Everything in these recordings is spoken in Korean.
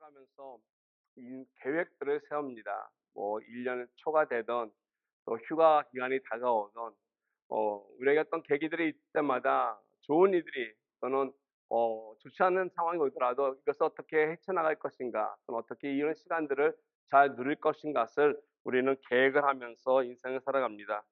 살아가면서 계획들을 세웁니다. 뭐 1년 초가 되든 또 휴가 기간이 다가오든 우리에게 어떤 계기들이 있을 때마다 좋은 일들이 또는 좋지 않은 상황이 오더라도 이것을 어떻게 헤쳐나갈 것인가 또는 어떻게 이런 시간들을 잘 누릴 것인가를 우리는 계획을 하면서 인생을 살아갑니다.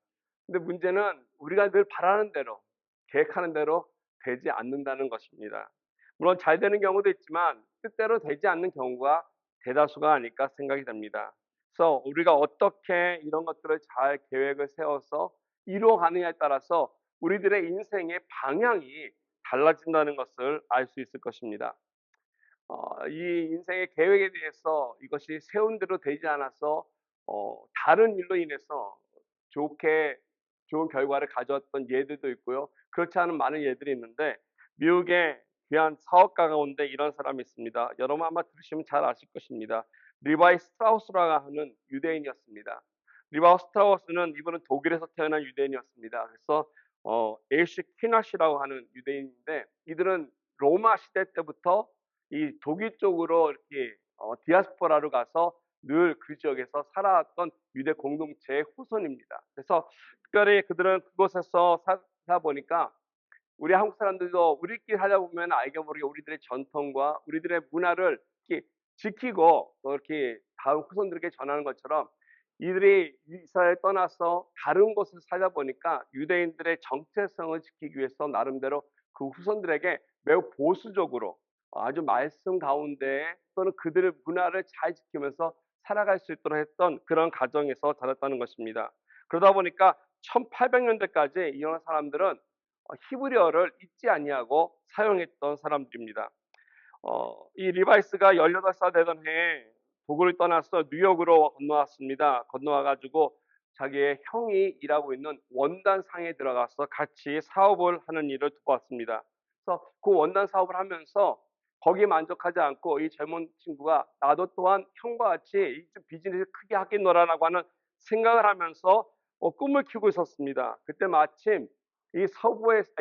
근데 문제는 우리가 늘 바라는 대로 계획하는 대로 되지 않는다는 것입니다. 물론 잘 되는 경우도 있지만 뜻대로 되지 않는 경우가 대다수가 아닐까 생각이 됩니다. 그래서 우리가 어떻게 이런 것들을 잘 계획을 세워서 이루어가느냐에 따라서 우리들의 인생의 방향이 달라진다는 것을 알 수 있을 것입니다. 이 인생의 계획에 대해서 이것이 세운 대로 되지 않아서 다른 일로 인해서 좋게 좋은 결과를 가져왔던 예들도 있고요. 그렇지 않은 많은 예들이 있는데 미국의 귀한 사업가 가운데 이런 사람이 있습니다. 여러분 아마 들으시면 잘 아실 것입니다. 리바이 스트라우스라고 하는 유대인이었습니다. 리바이 스트라우스는 이분은 독일에서 태어난 유대인이었습니다. 그래서 엘시 퀴나시라고 하는 유대인인데 이들은 로마 시대 때부터 이 독일 쪽으로 이렇게 디아스포라로 가서 늘 그 지역에서 살아왔던 유대 공동체의 후손입니다. 그래서 특별히 그들은 그곳에서 살다 보니까 우리 한국 사람들도 우리끼리 살다 보면 알게 모르게 우리들의 전통과 우리들의 문화를 이렇게 지키고 또 이렇게 다음 후손들에게 전하는 것처럼 이들이 이스라엘을 떠나서 다른 곳에서 살다 보니까 유대인들의 정체성을 지키기 위해서 나름대로 그 후손들에게 매우 보수적으로 아주 말씀 가운데 또는 그들의 문화를 잘 지키면서 살아갈 수 있도록 했던 그런 가정에서 자랐다는 것입니다. 그러다 보니까 1800년대까지 이런 사람들은 히브리어를 잊지 아니하고 사용했던 사람들입니다. 이 리바이스가 18살 되던 해에 독일을 떠나서 뉴욕으로 건너왔습니다. 건너와 가지고 자기의 형이 일하고 있는 원단 상에 들어가서 같이 사업을 하는 일을 도왔습니다. 그래서 그 원단 사업을 하면서 거기에 만족하지 않고 이 젊은 친구가 '나도 또한 형과 같이 이 비즈니스를 크게 하겠노라.'라고 하는 생각을 하면서 꿈을 키우고 있었습니다. 그때 마침 이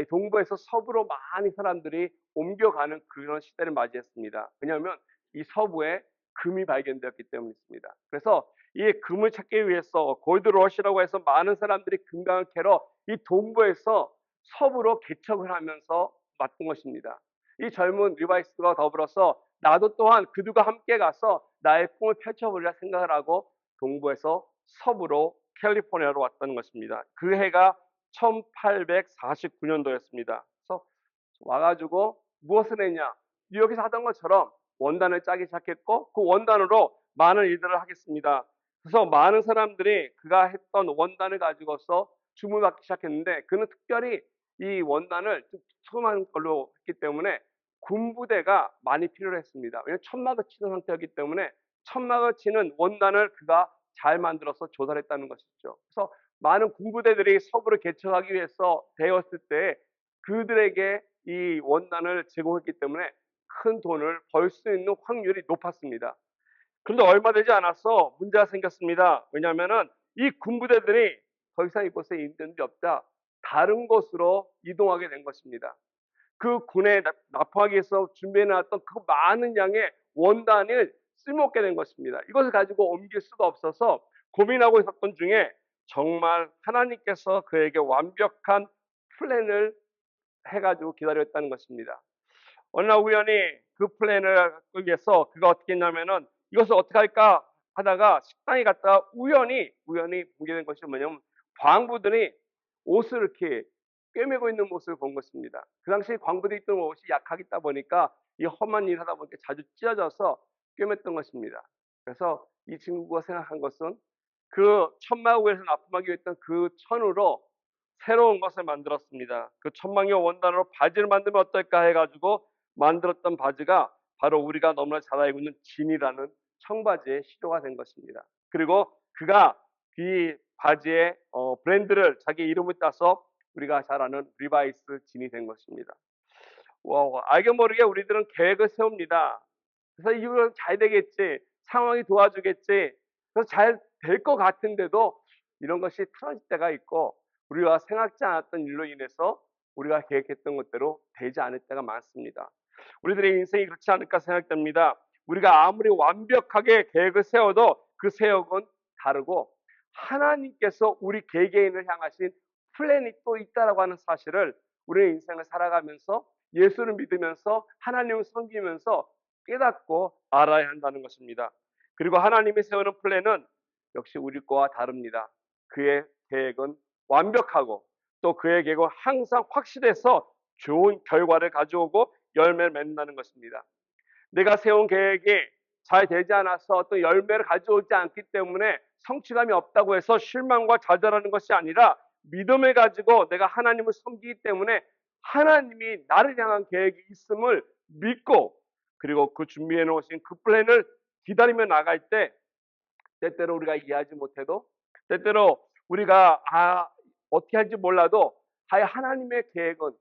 동부에서 서부로 많이 사람들이 옮겨가는 그런 시대를 맞이했습니다. 왜냐하면 이 서부에 금이 발견되었기 때문입니다. 그래서 이 금을 찾기 위해서 골드러시라고 해서 많은 사람들이 금강을 캐러 이 동부에서 서부로 개척을 하면서 왔던 것입니다. 이 젊은 리바이스와 더불어서 나도 또한 그들과 함께 가서 나의 꿈을 펼쳐보리라 생각을 하고 동부에서 서부로 캘리포니아로 왔다는 것입니다. 그 해가 1849년도였습니다. 그래서 와 가지고 무엇을 했냐? 뉴욕에서 하던 것처럼 원단을 짜기 시작했고 그 원단으로 많은 일들을 하겠습니다. 그래서 많은 사람들이 그가 했던 원단을 가지고서 주문받기 시작했는데 그는 특별히 이 원단을 좀 두툼한 걸로 했기 때문에 군부대가 많이 필요로 했습니다. 왜냐하면 천막을 치는 상태였기 때문에 천막을 치는 원단을 그가 잘 만들어서 조달을 했다는 것이죠. 그래서 많은 군부대들이 서부를 개척하기 위해서 되었을 때 그들에게 이 원단을 제공했기 때문에 큰 돈을 벌 수 있는 확률이 높았습니다. 그런데 얼마 되지 않아서 문제가 생겼습니다. 왜냐하면은 이 군부대들이 더 이상 이곳에 있는 일이 없다. 다른 곳으로 이동하게 된 것입니다. 그 군에 납포하기 위해서 준비해 놨던 그 많은 양의 원단을 쓸모없게 된 것입니다. 이것을 가지고 옮길 수가 없어서 고민하고 있었던 중에 정말 하나님께서 그에게 완벽한 플랜을 해 가지고 기다렸다는 것입니다. 어느 날 우연히 그 플랜을 하기 위해서 그가 어떻게 했냐면은 '이것을 어떻게 할까?' 하다가 식당에 갔다가 우연히 보게 된 것이 뭐냐면 광부들이 옷을 이렇게 꿰매고 있는 모습을 본 것입니다. 그 당시 광부들이 입던 옷이 약하다 보니까 이 험한 일을 하다 보니까 자주 찢어져서 꿰맸던 것입니다. 그래서 이 친구가 생각한 것은 그 천막을 위해서 납품하기 위해 했던 그 천으로 새로운 것을 만들었습니다. 그 천막용 원단으로 바지를 만들면 어떨까 해 가지고 만들었던 바지가 바로 우리가 너무나 잘 알고 있는 진이라는 청바지의 시조가 된 것입니다. 그리고 그가 이 바지의 브랜드를 자기 이름을 따서 우리가 잘 아는 리바이스 진이 된 것입니다. 알게 모르게 우리들은 계획을 세웁니다. 그래서 '이건 잘 되겠지. 상황이 도와주겠지.' 그래서 잘 될 것 같은데도 이런 것이 틀어질 때가 있고 우리가 생각지 않았던 일로 인해서 우리가 계획했던 것대로 되지 않을 때가 많습니다. 우리들의 인생이 그렇지 않을까 생각됩니다. 우리가 아무리 완벽하게 계획을 세워도 그 계획은 다르고 하나님께서 우리 개개인을 향하신 플랜이 또 있다라고 하는 사실을 우리의 인생을 살아가면서 예수를 믿으면서 하나님을 섬기면서 깨닫고 알아야 한다는 것입니다. 그리고 하나님이 세우는 플랜은 역시 우리 거와 다릅니다. 그의 계획은 완벽하고 또 그의 계획은 항상 확실해서 좋은 결과를 가져오고 열매를 맺는다는 것입니다. 내가 세운 계획이 잘 되지 않아서 어떤 열매를 가져오지 않기 때문에 성취감이 없다고 해서 실망과 좌절하는 것이 아니라 믿음을 가지고 내가 하나님을 섬기기 때문에 하나님이 나를 향한 계획이 있음을 믿고 그리고 그 준비해 놓으신 그 플랜을 기다리며 나갈 때 때때로 우리가 이해하지 못해도 때때로 우리가 어떻게 할지 몰라도 하나님의 계획은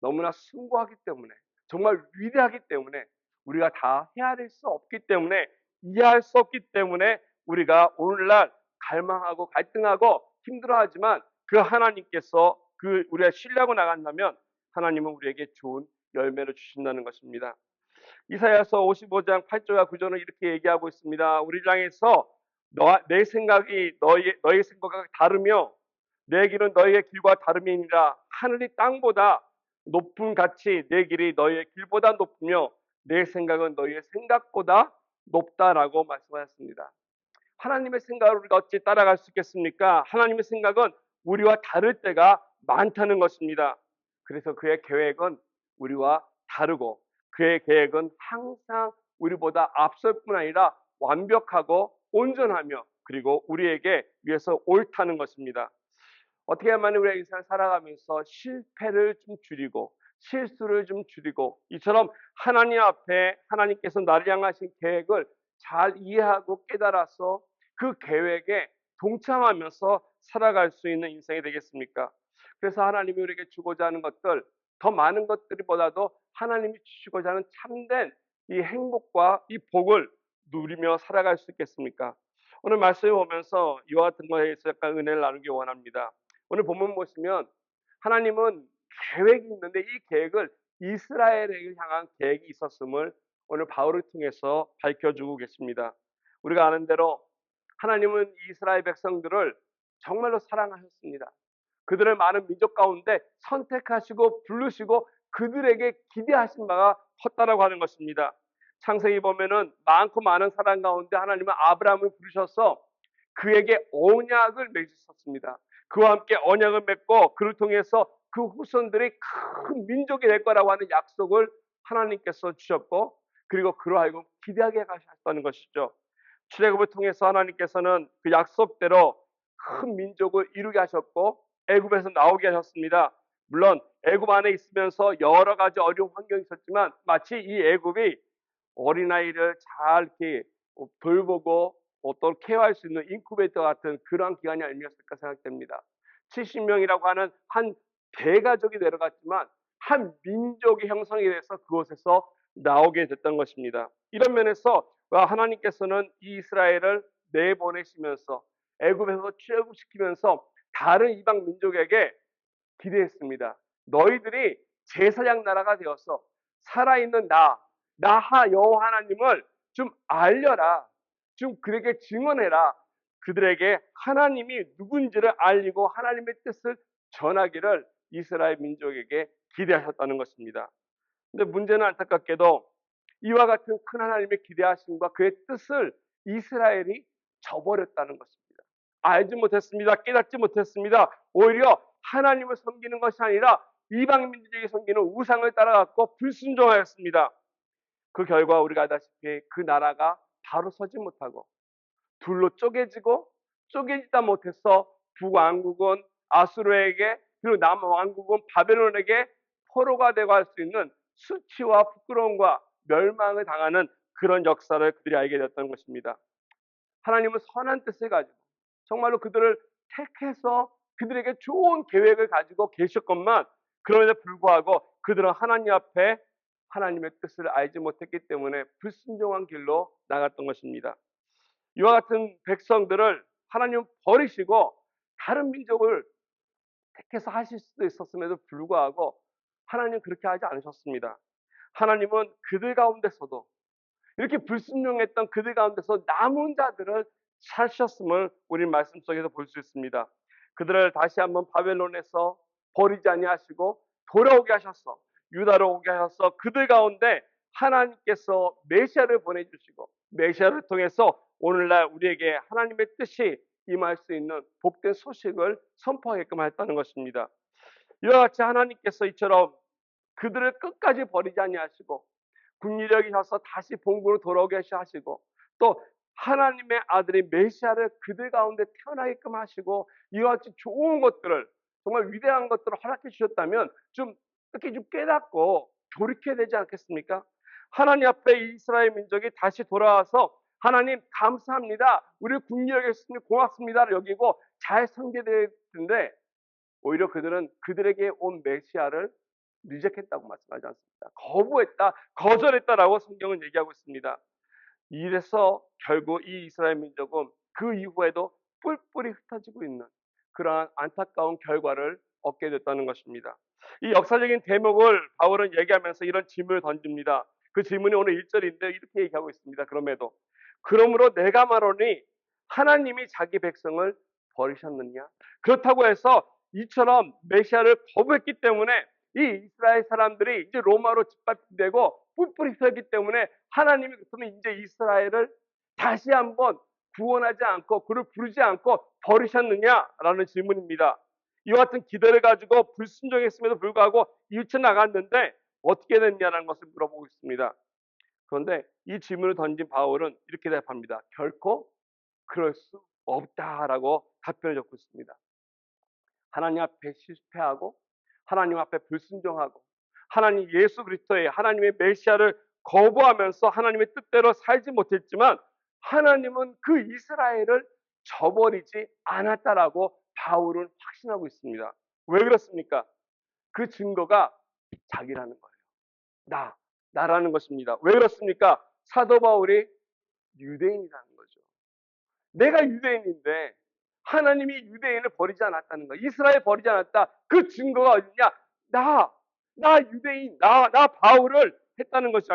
너무나 숭고하기 때문에 정말 위대하기 때문에 우리가 다 헤아릴 수 없기 때문에 이해할 수 없기 때문에 우리가 오늘날 갈망하고 갈등하고 힘들어하지만 그 하나님께서 우리가 신뢰하고 나간다면 하나님은 우리에게 좋은 열매를 주신다는 것입니다. 이사야서 55장 8절과 9절은 이렇게 얘기하고 있습니다. 우리를 향해서 내 생각이 너의 생각과 다르며 내 길은 너희의 길과 다름이니라. 하늘이 땅보다 높은 같이 내 길이 너희의 길보다 높으며 내 생각은 너희의 생각보다 높다라고 말씀하셨습니다. 하나님의 생각을 우리가 어찌 따라갈 수 있겠습니까? 하나님의 생각은 우리와 다를 때가 많다는 것입니다. 그래서 그의 계획은 우리와 다르고 그의 계획은 항상 우리보다 앞설 뿐 아니라 완벽하고 온전하며 그리고 우리에게 위해서 옳다는 것입니다. 어떻게 하면 우리가 인생을 살아가면서 실패를 좀 줄이고 실수를 좀 줄이고 이처럼 하나님 앞에 하나님께서 나를 향하신 계획을 잘 이해하고 깨달아서 그 계획에 동참하면서 살아갈 수 있는 인생이 되겠습니까? 그래서 하나님이 우리에게 주고자 하는 것들 더 많은 것들보다도 하나님이 주시고자 하는 참된 이 행복과 이 복을 누리며 살아갈 수 있겠습니까? 오늘 말씀을 보면서 이와 같은 것에 대해서 약간 은혜를 나누기 원합니다. 오늘 본문 보시면 하나님은 계획이 있는데 이 계획을 이스라엘에게 향한 계획이 있었음을 오늘 바울을 통해서 밝혀주고 계십니다. 우리가 아는 대로 하나님은 이스라엘 백성들을 정말로 사랑하셨습니다. 그들을 많은 민족 가운데 선택하시고 부르시고 그들에게 기대하신 바가 컸다라고 하는 것입니다. 창세기 보면은 많고 많은 사람 가운데 하나님은 아브라함을 부르셔서 그에게 언약을 맺으셨습니다. 그와 함께 언약을 맺고 그를 통해서 그 후손들이 큰 민족이 될 거라고 하는 약속을 하나님께서 주셨고 그리고 그로 하여금 기대하게 하셨다는 것이죠. 출애굽을 통해서 하나님께서는 그 약속대로 큰 민족을 이루게 하셨고 애굽에서 나오게 하셨습니다. 물론 애굽 안에 있으면서 여러 가지 어려운 환경이 있었지만 마치 이 애굽이 어린아이를 잘 이렇게 돌보고 또 케어할 수 있는 인큐베이터 같은 그러한 기관이 아니었을까 생각됩니다. 70명이라고 하는 한 대가족이 내려갔지만 한 민족이 형성이 돼서 그곳에서 나오게 됐던 것입니다. 이런 면에서 하나님께서는 이 이스라엘을 내보내시면서 애굽에서 출애굽시키면서 다른 이방 민족에게 기대했습니다. 너희들이 제사장 나라가 되어서 살아있는 나하 여호와 하나님을 좀 알려라. 좀 그에게 증언해라. 그들에게 하나님이 누군지를 알리고 하나님의 뜻을 전하기를 이스라엘 민족에게 기대하셨다는 것입니다. 근데 문제는 안타깝게도 이와 같은 큰 하나님의 기대하심과 그의 뜻을 이스라엘이 저버렸다는 것입니다. 알지 못했습니다. 깨닫지 못했습니다. 오히려 하나님을 섬기는 것이 아니라 이방민들에게 섬기는 우상을 따라갔고 불순종하였습니다. 그 결과 우리가 알다시피 그 나라가 바로 서지 못하고 둘로 쪼개지다 못해서 북왕국은 아수르에게 그리고 남왕국은 바벨론에게 포로가 되고 할 수 있는 수치와 부끄러움과 멸망을 당하는 그런 역사를 그들이 알게 됐던 것입니다. 하나님은 선한 뜻을 가지고 정말로 그들을 택해서 그들에게 좋은 계획을 가지고 계셨건만 그럼에도 불구하고 그들은 하나님 앞에 하나님의 뜻을 알지 못했기 때문에 불순종한 길로 나갔던 것입니다. 이와 같은 백성들을 하나님은 버리시고 다른 민족을 택해서 하실 수도 있었음에도 불구하고 하나님은 그렇게 하지 않으셨습니다. 하나님은 그들 가운데서도 이렇게 불순종했던 그들 가운데서 남은 자들을 찾으셨음을 우리 말씀 속에서 볼 수 있습니다. 그들을 다시 한번 바벨론에서 버리지 아니하시고 돌아오게 하셔서 유다로 오게 하셔서 그들 가운데 하나님께서 메시아를 보내주시고 메시아를 통해서 오늘날 우리에게 하나님의 뜻이 임할 수 있는 복된 소식을 선포하게끔 했다는 것입니다. 이와 같이 하나님께서 이처럼 그들을 끝까지 버리지 아니하시고 국리력이 셔서 다시 본국으로 돌아오게 하시고 또 하나님의 아들인 메시아를 그들 가운데 태어나게끔 하시고 이와 같이 좋은 것들을 정말 위대한 것들을 허락해 주셨다면 좀 특히 좀 깨닫고 돌이켜야 되지 않겠습니까? 하나님 앞에 이스라엘 민족이 다시 돌아와서 하나님 감사합니다. 우리 국리력이 있으니 고맙습니다를 여기고 잘 섬겨야 텐데 오히려 그들은 그들에게 온 메시아를 리젝했다고 말씀하지 않습니다. 거부했다, 거절했다라고 성경은 얘기하고 있습니다. 이래서 결국 이 이스라엘 민족은 그 이후에도 뿔뿔이 흩어지고 있는 그러한 안타까운 결과를 얻게 됐다는 것입니다. 이 역사적인 대목을 바울은 얘기하면서 이런 질문을 던집니다. 그 질문이 오늘 1절인데 이렇게 얘기하고 있습니다. 그러므로 내가 말하노니 하나님이 자기 백성을 버리셨느냐? 그렇다고 해서 이처럼 메시아를 거부했기 때문에 이 이스라엘 사람들이 이제 로마로 짓밟히고 뿔뿔이 흩어졌기 때문에 하나님이 그러면 이제 이스라엘을 다시 한번 구원하지 않고 그를 부르지 않고 버리셨느냐라는 질문입니다. 이와 같은 기대를 가지고 불순종했음에도 불구하고 일쳐 나갔는데 어떻게 됐냐라는 것을 물어보고 있습니다. 그런데 이 질문을 던진 바울은 이렇게 대답합니다. 결코 그럴 수 없다라고 답변을 적고 있습니다. 하나님 앞에 실패하고 하나님 앞에 불순종하고 하나님 예수 그리스도의 하나님의 메시아를 거부하면서 하나님의 뜻대로 살지 못했지만 하나님은 그 이스라엘을 저버리지 않았다라고 바울은 확신하고 있습니다. 왜 그렇습니까? 그 증거가 자기라는 거예요. 나라는 것입니다. 왜 그렇습니까? 사도 바울이 유대인이라는 거죠. 내가 유대인인데 하나님이 유대인을 버리지 않았다는 거야. 이스라엘 버리지 않았다. 그 증거가 어디냐? 나 유대인, 나 바울을 했다는 것이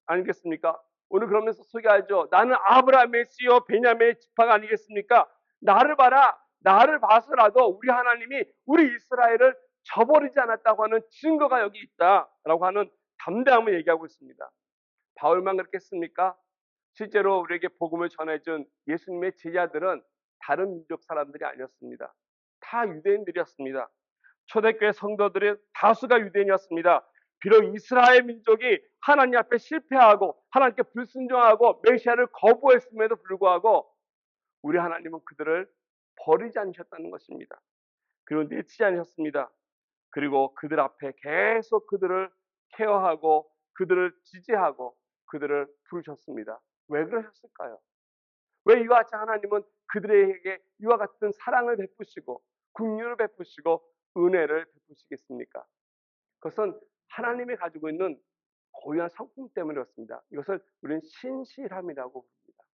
아니겠습니까? 오늘 그러면서 소개하죠. 나는 아브라함의 씨요 베냐민의 지파가 아니겠습니까? 나를 봐라. 나를 봐서라도 우리 하나님이 우리 이스라엘을 저버리지 않았다고 하는 증거가 여기 있다라고 하는 담대함을 얘기하고 있습니다. 바울만 그렇겠습니까? 실제로 우리에게 복음을 전해준 예수님의 제자들은 다른 민족 사람들이 아니었습니다. 다 유대인들이었습니다. 초대교회 성도들의 다수가 유대인이었습니다. 비록 이스라엘 민족이 하나님 앞에 실패하고 하나님께 불순종하고 메시아를 거부했음에도 불구하고 우리 하나님은 그들을 버리지 않으셨다는 것입니다. 그리고 내치지 않으셨습니다. 그리고 그들 앞에 계속 그들을 케어하고 그들을 지지하고 그들을 부르셨습니다. 왜 그러셨을까요? 왜 이와 같이 하나님은 그들에게 이와 같은 사랑을 베푸시고 긍휼을 베푸시고 은혜를 베푸시겠습니까? 그것은 하나님이 가지고 있는 고유한 성품 때문에 그렇습니다. 이것을 우리는 신실함이라고 부릅니다.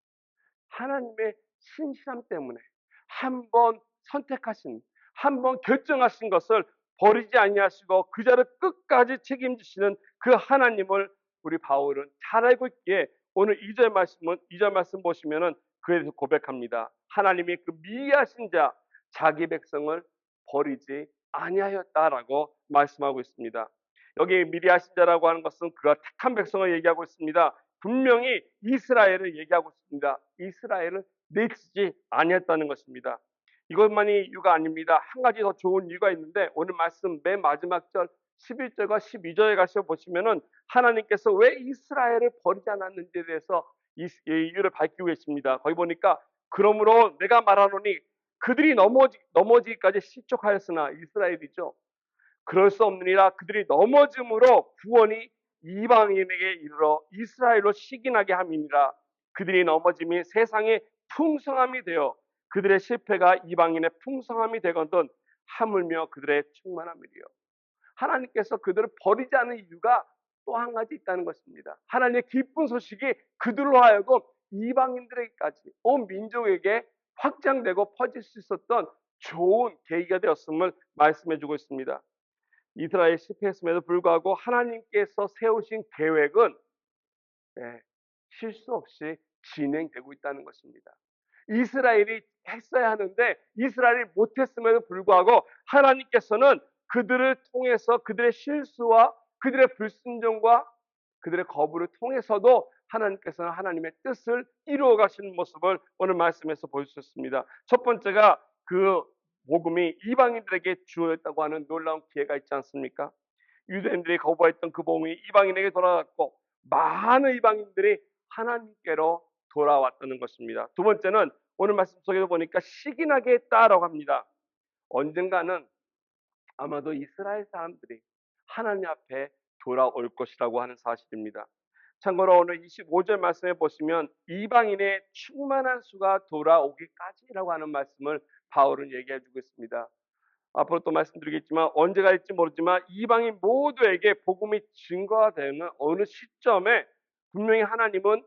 하나님의 신실함 때문에 한 번 선택하신, 한 번 결정하신 것을 버리지 아니하시고 그 자를 끝까지 책임지시는 그 하나님을 우리 바울은 잘 알고 있기에 오늘 2절 말씀 보시면은 그에 대해서 고백합니다. 하나님이 그 미하신 자 자기 백성을 버리지 아니하였다라고 말씀하고 있습니다. 여기 미리하신 자라고 하는 것은 그가 택한 백성을 얘기하고 있습니다. 분명히 이스라엘을 얘기하고 있습니다. 이스라엘을 내치지 아니했다는 것입니다. 이것만이 이유가 아닙니다. 한 가지 더 좋은 이유가 있는데 오늘 말씀 맨 마지막 절 11절과 12절에 가서 보시면은 하나님께서 왜 이스라엘을 버리지 않았는지에 대해서 이유를 밝히고 계십니다. 거기 보니까 그러므로 내가 말하노니 그들이 넘어지기까지 실족하였으나 이스라엘이죠. 그럴 수 없느니라 그들이 넘어짐으로 구원이 이방인에게 이르러 이스라엘로 시기나게 함이니라. 그들이 넘어짐이 세상의 풍성함이 되어 그들의 실패가 이방인의 풍성함이 되거든 하물며 그들의 충만함이리요. 하나님께서 그들을 버리지 않은 이유가 또 한 가지 있다는 것입니다. 하나님의 기쁜 소식이 그들로 하여금 이방인들에게까지 온 민족에게 확장되고 퍼질 수 있었던 좋은 계기가 되었음을 말씀해주고 있습니다. 이스라엘 실패했음에도 불구하고 하나님께서 세우신 계획은 실수 없이 진행되고 있다는 것입니다. 이스라엘이 했어야 하는데 이스라엘이 못했음에도 불구하고 하나님께서는 그들을 통해서 그들의 실수와 그들의 불순종과 그들의 거부를 통해서도 하나님께서는 하나님의 뜻을 이루어 가시는 모습을 오늘 말씀에서 볼 수 있습니다. 첫 번째가 그 복음이 이방인들에게 주어졌다고 하는 놀라운 기회가 있지 않습니까? 유대인들이 거부했던 그 복음이 이방인에게 돌아갔고 많은 이방인들이 하나님께로 돌아왔다는 것입니다. 두 번째는 오늘 말씀 속에서 보니까 시기나게 했다라고 합니다. 언젠가는 아마도 이스라엘 사람들이 하나님 앞에 돌아올 것이라고 하는 사실입니다. 참고로 오늘 25절 말씀에 보시면 이방인의 충만한 수가 돌아오기까지라고 하는 말씀을 바울은 얘기해 주고 있습니다. 앞으로 또 말씀드리겠지만 언제가 될지 모르지만 이방인 모두에게 복음이 증거가 되는 어느 시점에 분명히 하나님은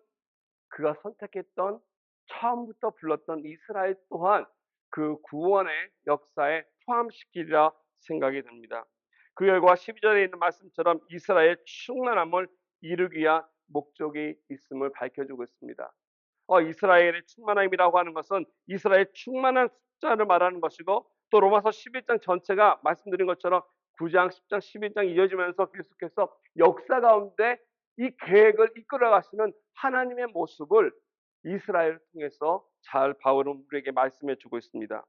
그가 선택했던 처음부터 불렀던 이스라엘 또한 그 구원의 역사에 포함시키리라 생각이 됩니다. 그 결과 12절에 있는 말씀처럼 이스라엘 충만함을 이루기 위한 목적이 있음을 밝혀주고 있습니다. 이스라엘의 충만함이라고 하는 것은 이스라엘 충만한 숫자를 말하는 것이고 또 로마서 11장 전체가 말씀드린 것처럼 9장, 10장, 11장 이어지면서 계속해서 역사 가운데 이 계획을 이끌어 가시는 하나님의 모습을 이스라엘을 통해서 잘 바울은 우리에게 말씀해 주고 있습니다.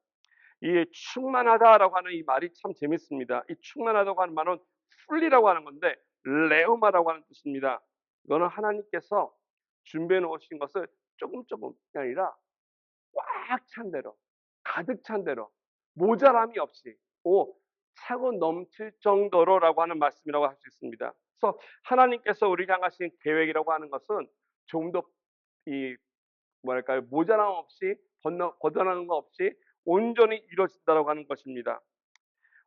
이 충만하다라고 하는 이 말이 참 재밌습니다. 이 충만하다고 하는 말은 풀리라고 하는 건데 레오마라고 하는 뜻입니다. 이거는 하나님께서 준비해 놓으신 것을 조금이 아니라 꽉 찬 대로, 가득 찬 대로, 모자람이 없이 차고 넘칠 정도로라고 하는 말씀이라고 할 수 있습니다. 그래서 하나님께서 우리 향하신 계획이라고 하는 것은 조금 더 이 뭐랄까요, 모자람 없이 벗어나는 거 없이 온전히 이루어진다라고 하는 것입니다.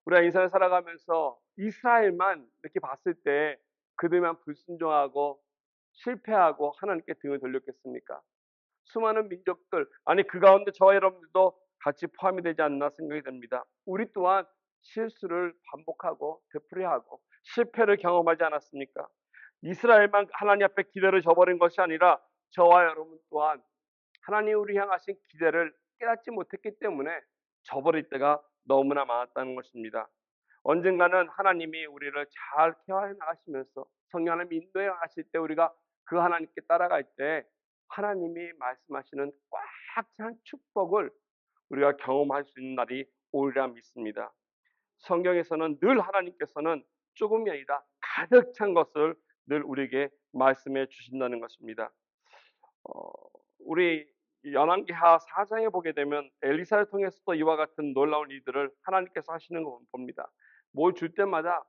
우리가 인생을 살아가면서 이스라엘만 이렇게 봤을 때 그들만 불순종하고 실패하고 하나님께 등을 돌렸겠습니까? 수많은 민족들, 아니 그 가운데 저와 여러분들도 같이 포함이 되지 않나 생각이 됩니다. 우리 또한 실수를 반복하고 되풀이하고 실패를 경험하지 않았습니까? 이스라엘만 하나님 앞에 기대를 저버린 것이 아니라 저와 여러분 또한 하나님이 우리 향하신 기대를 깨닫지 못했기 때문에 저버릴 때가 너무나 많았다는 것입니다. 언젠가는 하나님이 우리를 잘 케어해 나가시면서 성령 하나님이 인도해 나가실 때 우리가 그 하나님께 따라갈 때 하나님이 말씀하시는 꽉 찬 축복을 우리가 경험할 수 있는 날이 오리라 믿습니다. 성경에서는 늘 하나님께서는 조금이 아니라 가득 찬 것을 늘 우리에게 말씀해 주신다는 것입니다. 우리 열왕기하 4장에 보게 되면 엘리사를 통해서도 이와 같은 놀라운 일들을 하나님께서 하시는 걸 봅니다. 뭘 줄 때마다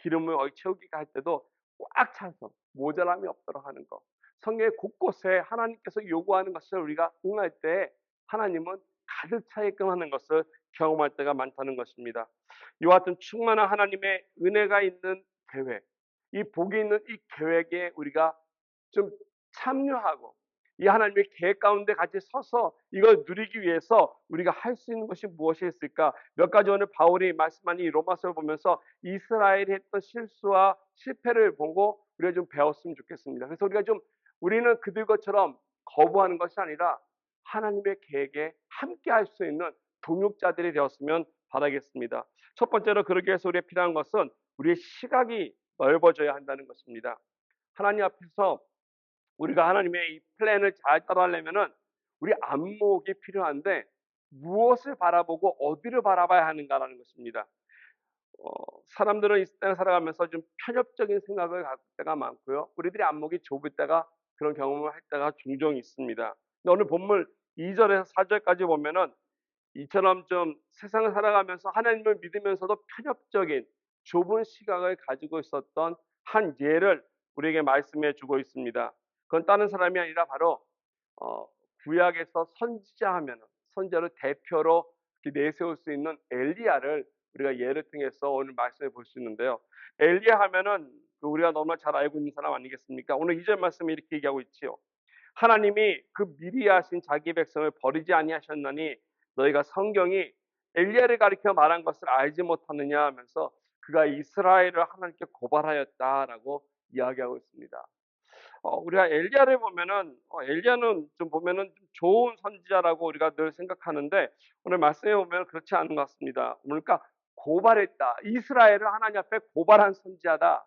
기름을 채우기가 할 때도 꽉 차서 모자람이 없도록 하는 것. 성경의 곳곳에 하나님께서 요구하는 것을 우리가 응할 때 하나님은 가득 차게끔 하는 것을 경험할 때가 많다는 것입니다. 이와 같은 충만한 하나님의 은혜가 있는 계획, 이 복이 있는 이 계획에 우리가 좀 참여하고 이 하나님의 계획 가운데 같이 서서 이걸 누리기 위해서 우리가 할 수 있는 것이 무엇이 있을까? 몇 가지 오늘 바울이 말씀한 이 로마서를 보면서 이스라엘이 했던 실수와 실패를 보고 우리가 좀 배웠으면 좋겠습니다. 그래서 우리는 그들 것처럼 거부하는 것이 아니라 하나님의 계획에 함께 할 수 있는 동역자들이 되었으면 바라겠습니다. 첫 번째로 그러기 위해서 우리가 필요한 것은 우리의 시각이 넓어져야 한다는 것입니다. 하나님 앞에서 우리가 하나님의 이 플랜을 잘 따라하려면은 우리 안목이 필요한데 무엇을 바라보고 어디를 바라봐야 하는가라는 것입니다. 사람들은 이 땅을 살아가면서 좀 편협적인 생각을 갖을 때가 많고요. 우리들의 안목이 좁을 때가 그런 경험을 할 때가 종종 있습니다. 근데 오늘 본문 2절에서 4절까지 보면은 이처럼 좀 세상을 살아가면서 하나님을 믿으면서도 편협적인 좁은 시각을 가지고 있었던 한 예를 우리에게 말씀해 주고 있습니다. 그건 다른 사람이 아니라 바로 구약에서 선지자 하면은 선지자를 대표로 내세울 수 있는 엘리야를 우리가 예를 통해서 오늘 말씀해 볼 수 있는데요. 엘리야 하면은 우리가 너무나 잘 알고 있는 사람 아니겠습니까? 오늘 2절 말씀에 이렇게 얘기하고 있지요. 하나님이 그 미리 하신 자기 백성을 버리지 아니하셨나니 너희가 성경이 엘리야를 가리켜 말한 것을 알지 못하느냐 하면서 그가 이스라엘을 하나님께 고발하였다라고 이야기하고 있습니다. 우리가 엘리야를 보면은 엘리야는 좀 보면은 좀 좋은 선지자라고 우리가 늘 생각하는데 오늘 말씀에 보면 그렇지 않은 것 같습니다. 그러니까 고발했다. 이스라엘을 하나님 앞에 고발한 선지자다.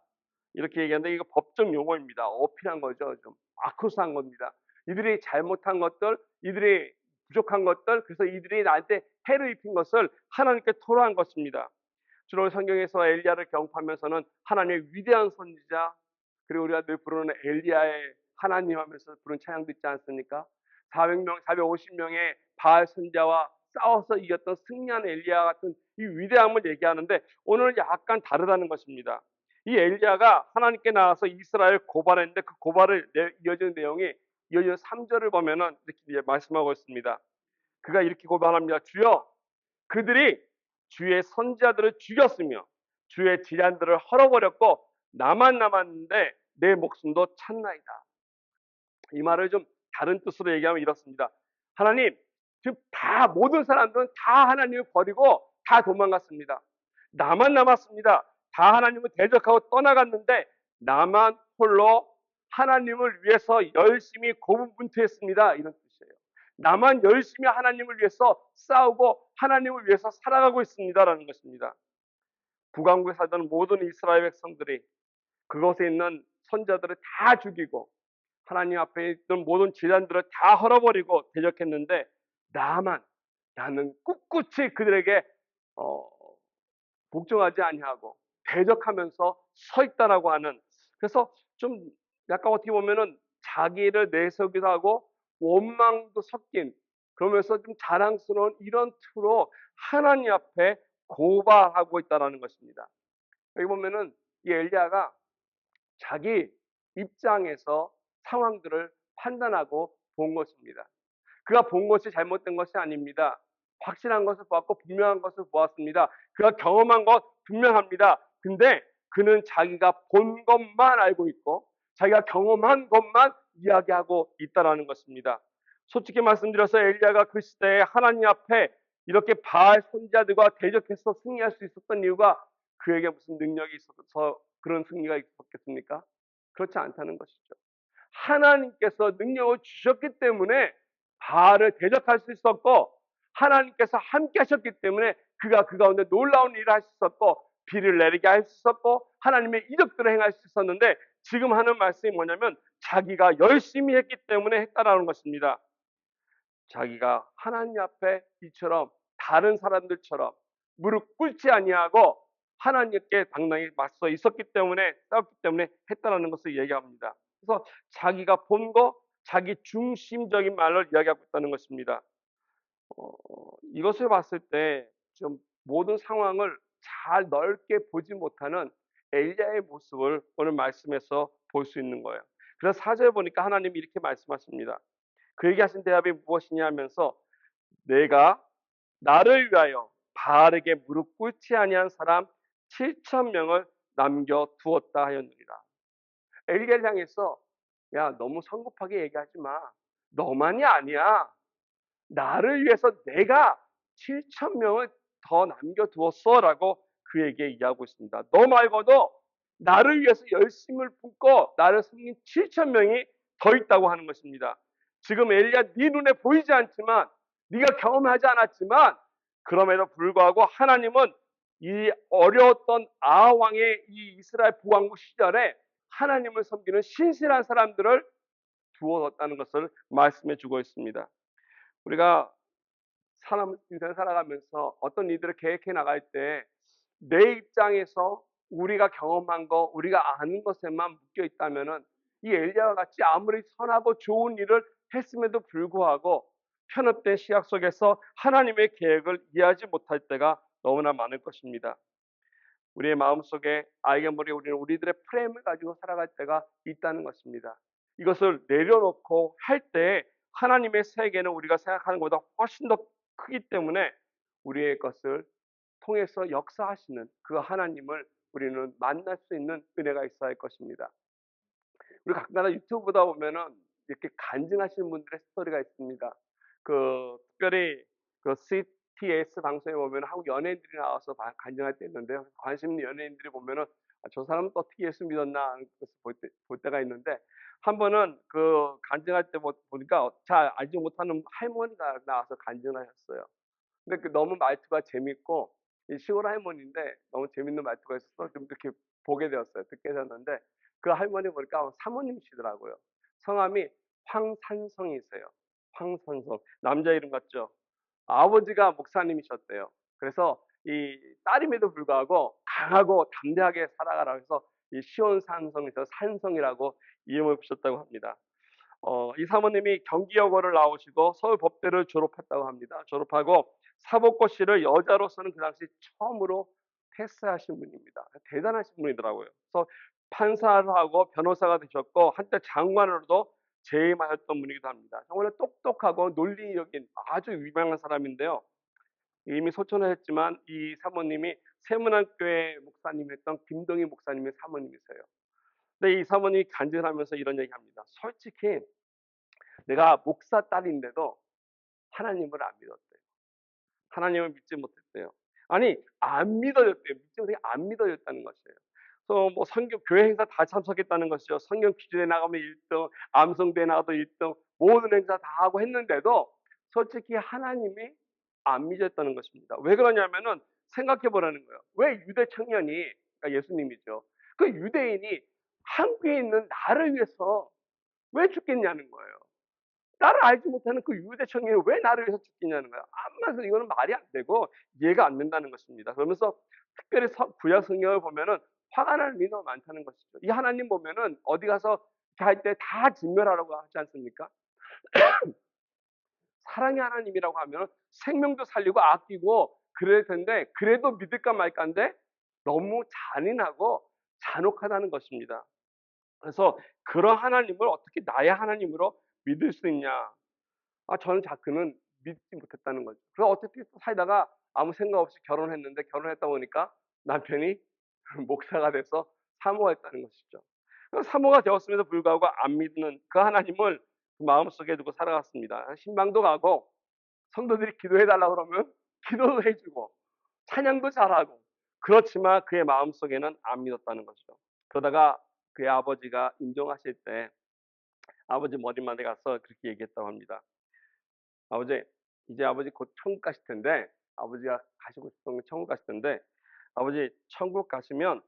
이렇게 얘기하는데 이거 법적 용어입니다. 어필한 거죠. 좀 아쿠스한 겁니다. 이들이 잘못한 것들, 이들이 부족한 것들, 그래서 이들이 나한테 해를 입힌 것을 하나님께 토로한 것입니다. 주로 성경에서 엘리야를 경험하면서는 하나님의 위대한 선지자, 그리고 우리가 늘 부르는 엘리야의 하나님 하면서 부른 찬양도 있지 않습니까? 400명, 450명의 바알 선지자와 싸워서 이겼던 승리한 엘리야 같은 이 위대함을 얘기하는데 오늘은 약간 다르다는 것입니다. 이 엘리야가 하나님께 나와서 이스라엘 고발했는데 그 고발을 이어지는 내용이 이어지는 3절을 보면은 이렇게 말씀하고 있습니다. 그가 이렇게 고발합니다. 주여, 그들이 주의 선지자들을 죽였으며 주의 질환들을 헐어버렸고 나만 남았는데 내 목숨도 찾나이다. 이 말을 좀 다른 뜻으로 얘기하면 이렇습니다. 하나님, 지금 다 모든 사람들은 다 하나님을 버리고 다 도망갔습니다. 나만 남았습니다. 다 하나님을 대적하고 떠나갔는데 나만 홀로 하나님을 위해서 열심히 고군분투했습니다. 이런 뜻이에요. 나만 열심히 하나님을 위해서 싸우고 하나님을 위해서 살아가고 있습니다라는 것입니다. 북왕국에 살던 모든 이스라엘 백성들이 그곳에 있는 선자들을 다 죽이고 하나님 앞에 있던 모든 질환들을 다 헐어버리고 대적했는데 나는 꿋꿋이 그들에게 복종하지 아니하고 대적하면서 서 있다라고 하는, 그래서 좀 약간 어떻게 보면은 자기를 내세우기도 하고 원망도 섞인, 그러면서 좀 자랑스러운 이런 투로 하나님 앞에 고발하고 있다라는 것입니다. 여기 보면은 이 엘리야가 자기 입장에서 상황들을 판단하고 본 것입니다. 그가 본 것이 잘못된 것이 아닙니다. 확실한 것을 보았고 분명한 것을 보았습니다. 그가 경험한 것 분명합니다. 근데 그는 자기가 본 것만 알고 있고 자기가 경험한 것만 이야기하고 있다라는 것입니다. 솔직히 말씀드려서 엘리야가 그 시대에 하나님 앞에 이렇게 바알 선지자들과 대적해서 승리할 수 있었던 이유가 그에게 무슨 능력이 있어서 그런 승리가 있었겠습니까? 그렇지 않다는 것이죠. 하나님께서 능력을 주셨기 때문에 바알을 대적할 수 있었고 하나님께서 함께 하셨기 때문에 그가 그 가운데 놀라운 일을 할 수 있었고 비를 내리게 할 수 있었고 하나님의 이적들을 행할 수 있었는데 지금 하는 말씀이 뭐냐면 자기가 열심히 했기 때문에 했다라는 것입니다. 자기가 하나님 앞에 이처럼 다른 사람들처럼 무릎 꿇지 아니하고 하나님께 당당히 맞서 있었기 때문에 싸웠기 때문에 했다라는 것을 얘기합니다. 그래서 자기가 본 거, 자기 중심적인 말을 이야기하고 있다는 것입니다. 이것을 봤을 때 좀 모든 상황을 잘 넓게 보지 못하는 엘리야의 모습을 오늘 말씀에서 볼 수 있는 거예요. 그래서 4절 보니까 하나님이 이렇게 말씀하십니다. 그에게 하신 대답이 무엇이냐 하면서 내가 나를 위하여 바알에게 무릎 꿇지 아니한 사람 7,000명을 남겨두었다 하였느니라. 엘리야를 향해서 야, 너무 성급하게 얘기하지 마. 너만이 아니야. 나를 위해서 내가 7,000명을 더 남겨두었어라고 그에게 이야기하고 있습니다. 너 말고도 나를 위해서 열심을 붓고 나를 섬긴 7,000명이 더 있다고 하는 것입니다. 지금 엘리야 네 눈에 보이지 않지만 네가 경험하지 않았지만 그럼에도 불구하고 하나님은 이 어려웠던 아하 왕의 이 이스라엘 부왕국 시절에 하나님을 섬기는 신실한 사람들을 두었다는 것을 말씀해 주고 있습니다. 우리가 인생 살아가면서 어떤 일들을 계획해 나갈 때 내 입장에서 우리가 경험한 거, 우리가 아는 것에만 묶여 있다면은 이 엘리야와 같이 아무리 선하고 좋은 일을 했음에도 불구하고 편협된 시각 속에서 하나님의 계획을 이해하지 못할 때가 너무나 많을 것입니다. 우리의 마음속에 알게 모르게 우리는 우리들의 프레임을 가지고 살아갈 때가 있다는 것입니다. 이것을 내려놓고 할 때 하나님의 세계는 우리가 생각하는 것보다 훨씬 더 크기 때문에 우리의 것을 통해서 역사하시는 그 하나님을 우리는 만날 수 있는 은혜가 있어야 할 것입니다. 우리 가끔가다 유튜브 보다 보면은 이렇게 간증하시는 분들의 스토리가 있습니다. 특별히 CTS 방송에 보면 한국 연예인들이 나와서 간증할 때 있는데요. 관심 있는 연예인들이 보면은 저 사람은 또 어떻게 예수 믿었나 하는 것을 볼 때가 있는데, 한 번은 그 간증할 때 보니까 잘 알지 못하는 할머니가 나와서 간증을 하셨어요. 근데 그 너무 말투가 재밌고, 이 시골 할머니인데 너무 재밌는 말투가 있어서 좀 이렇게 보게 되었어요. 듣게 되었는데, 그 할머니 보니까 사모님이시더라고요. 성함이 황산성이세요. 황산성. 남자 이름 같죠? 아버지가 목사님이셨대요. 그래서 이 딸임에도 불구하고 강하고 담대하게 살아가라고 해서 이 시온산성에서 산성이라고 이름을 붙였다고 합니다. 이 사모님이 경기여고를 나오시고 서울법대를 졸업했다고 합니다. 졸업하고 사법고시를 여자로서는 그 당시 처음으로 패스하신 분입니다. 대단하신 분이더라고요. 그래서 판사를 하고 변호사가 되셨고 한때 장관으로도 재임하셨던 분이기도 합니다. 정말 똑똑하고 논리적인 아주 유명한 사람인데요. 이미 소천을 했지만 이 사모님이 세문안교회 목사님이었던 김동희 목사님의 사모님이세요. 근데 이 사모님이 간증을 하면서 이런 얘기합니다. 솔직히 내가 목사 딸인데도 하나님을 안 믿었대요. 하나님을 믿지 못했대요. 아니, 안 믿어졌대요. 믿지 못해 안 믿어졌다는 것이에요. 그래서 뭐 성경 교회 행사 다 참석했다는 것이죠. 성경 퀴즈에 나가면 1등, 암송대에 나가도 1등, 모든 행사 다 하고 했는데도 솔직히 하나님이 안 믿었다는 것입니다. 왜 그러냐면은 생각해 보라는 거예요. 왜 유대 청년이, 그러니까 예수님이죠. 그 유대인이 한국에 있는 나를 위해서 왜 죽겠냐는 거예요. 나를 알지 못하는 그 유대 청년이 왜 나를 위해서 죽겠냐는 거야. 아무래도 이거는 말이 안 되고 이해가 안 된다는 것입니다. 그러면서 특별히 구약 성경을 보면은 화가 나는 민어가 많다는 것이죠. 이 하나님 보면은 어디 가서 할 때 다 진멸하라고 하지 않습니까? 사랑의 하나님이라고 하면 생명도 살리고 아끼고 그럴 텐데, 그래도 믿을까 말까인데 너무 잔인하고 잔혹하다는 것입니다. 그래서 그런 하나님을 어떻게 나의 하나님으로 믿을 수 있냐? 저는 그는 믿지 못했다는 거죠. 그래서 어떻게 살다가 아무 생각 없이 결혼했는데, 결혼했다 보니까 남편이 목사가 돼서 사모가 됐다는 것이죠. 사모가 되었음에도 불구하고 안 믿는 그 하나님을 그 마음속에 두고 살아갔습니다. 신방도 가고 성도들이 기도해달라고 그러면 기도도 해주고 찬양도 잘하고, 그렇지만 그의 마음속에는 안 믿었다는 것이죠. 그러다가 그의 아버지가 임종하실 때 아버지 머리맡에 가서 그렇게 얘기했다고 합니다. 아버지, 이제 아버지 곧 천국 가실 텐데, 아버지가 가시고 싶은 건 천국 가실 텐데, 아버지 천국 가시면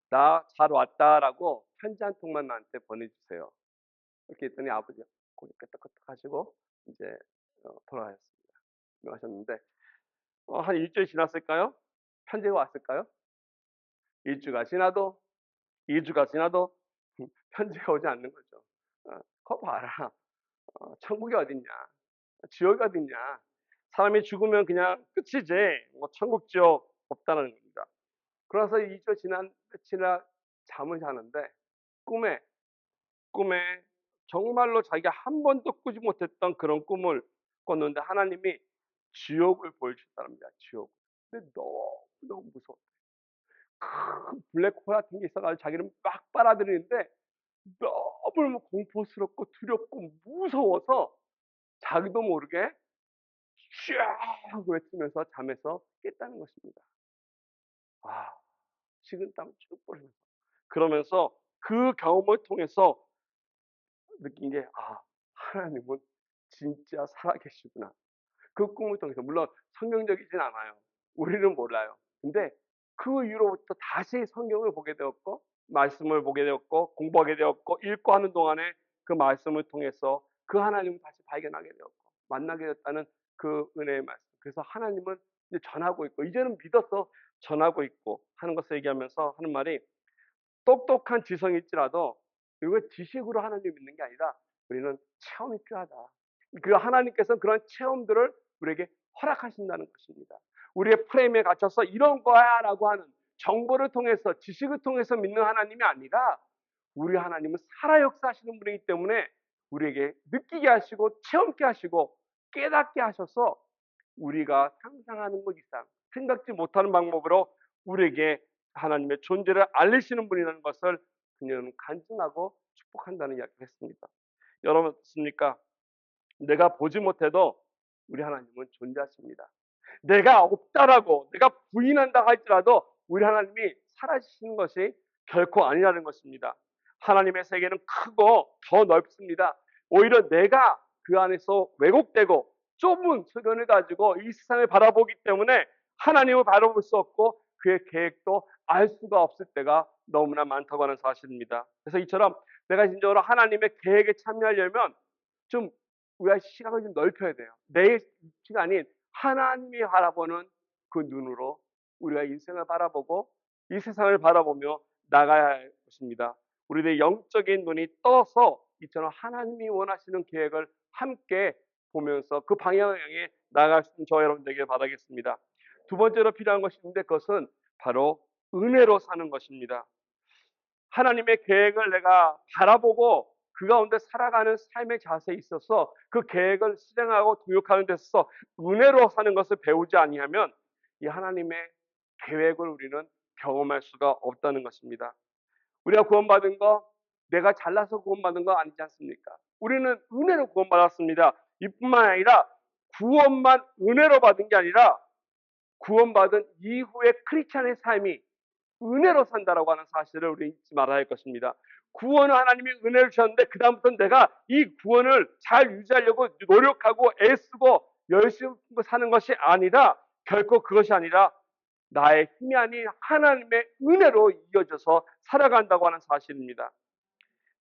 나 잘 왔다라고 편지 한 통만 나한테 보내주세요. 이렇게 했더니 아버지가 고개 끄덕끄덕 하시고 이제 돌아가셨습니다. 돌아가셨는데, 한 일주일 지났을까요? 편지가 왔을까요? 일주가 지나도 2주가 지나도 편지가 오지 않는 거죠. 그거 봐라. 천국이 어딨냐? 지옥이 어딨냐? 사람이 죽으면 그냥 끝이지. 뭐 천국 지옥 없다는 겁니다. 그래서 2주 지난 끝이나 잠을 자는데 꿈에 정말로 자기가 한 번도 꾸지 못했던 그런 꿈을 꿨는데 하나님이 지옥을 보여주셨답니다. 지옥. 근데 너무 무서워. 큰 블랙홀 같은 게 있어가지고 자기는 막 빨아들이는데 너무 공포스럽고 두렵고 무서워서 자기도 모르게 쫙 외치면서 잠에서 깼다는 것입니다. 식은땀 쭉 뿌리면서. 그러면서 그 경험을 통해서 느낀 게, 하나님은 진짜 살아계시구나. 그 꿈을 통해서, 물론 성경적이진 않아요. 우리는 몰라요. 근데 그 이후로부터 다시 성경을 보게 되었고, 말씀을 보게 되었고, 공부하게 되었고, 읽고 하는 동안에 그 말씀을 통해서 그 하나님을 다시 발견하게 되었고, 만나게 됐다는 그 은혜의 말씀. 그래서 하나님은 이제 전하고 있고, 이제는 믿어서 전하고 있고 하는 것을 얘기하면서 하는 말이, 똑똑한 지성이 있지라도 이거 지식으로 하나님 믿는 게 아니라 우리는 체험이 필요하다. 그 하나님께서 그런 체험들을 우리에게 허락하신다는 것입니다. 우리의 프레임에 갇혀서 이런 거야라고 하는 정보를 통해서, 지식을 통해서 믿는 하나님이 아니라, 우리 하나님은 살아 역사하시는 분이기 때문에 우리에게 느끼게 하시고 체험케 하시고 깨닫게 하셔서 우리가 상상하는 것 이상, 생각지 못하는 방법으로 우리에게 하나님의 존재를 알리시는 분이라는 것을 그녀는 간증하고 축복한다는 이야기를 했습니다. 여러분 어떻습니까? 내가 보지 못해도 우리 하나님은 존재하십니다. 내가 없다라고, 내가 부인한다 할지라도 우리 하나님이 살아계시는 것이 결코 아니라는 것입니다. 하나님의 세계는 크고 더 넓습니다. 오히려 내가 그 안에서 왜곡되고 좁은 소견을 가지고 이 세상을 바라보기 때문에 하나님을 바라볼 수 없고 그의 계획도 알 수가 없을 때가 너무나 많다고 하는 사실입니다. 그래서 이처럼 내가 진정으로 하나님의 계획에 참여하려면 좀 우리가 시각을 좀 넓혀야 돼요. 내 위치가 아닌 하나님이 바라보는 그 눈으로 우리가 인생을 바라보고 이 세상을 바라보며 나가야 할 것입니다. 우리들의 영적인 눈이 떠서 이처럼 하나님이 원하시는 계획을 함께 보면서 그 방향을 향해 나아갈 수 있는 저와 여러분 되길 바라겠습니다. 두 번째로 필요한 것이 있는데 그것은 바로 은혜로 사는 것입니다. 하나님의 계획을 내가 바라보고 그 가운데 살아가는 삶의 자세에 있어서 그 계획을 실행하고 도역하는 데 있어서 은혜로 사는 것을 배우지 아니하면 이 하나님의 계획을 우리는 경험할 수가 없다는 것입니다. 우리가 구원받은 거 내가 잘나서 구원받은 거 아니지 않습니까? 우리는 은혜로 구원받았습니다. 이뿐만 아니라 구원만 은혜로 받은 게 아니라 구원받은 이후의 크리스찬의 삶이 은혜로 산다라고 하는 사실을 우리 잊지 말아야 할 것입니다. 구원은 하나님이 은혜를 주셨는데 그다음부터는 내가 이 구원을 잘 유지하려고 노력하고 애쓰고 열심히 사는 것이 아니라 결코 그것이 아니라 나의 힘이 아닌 하나님의 은혜로 이어져서 살아간다고 하는 사실입니다.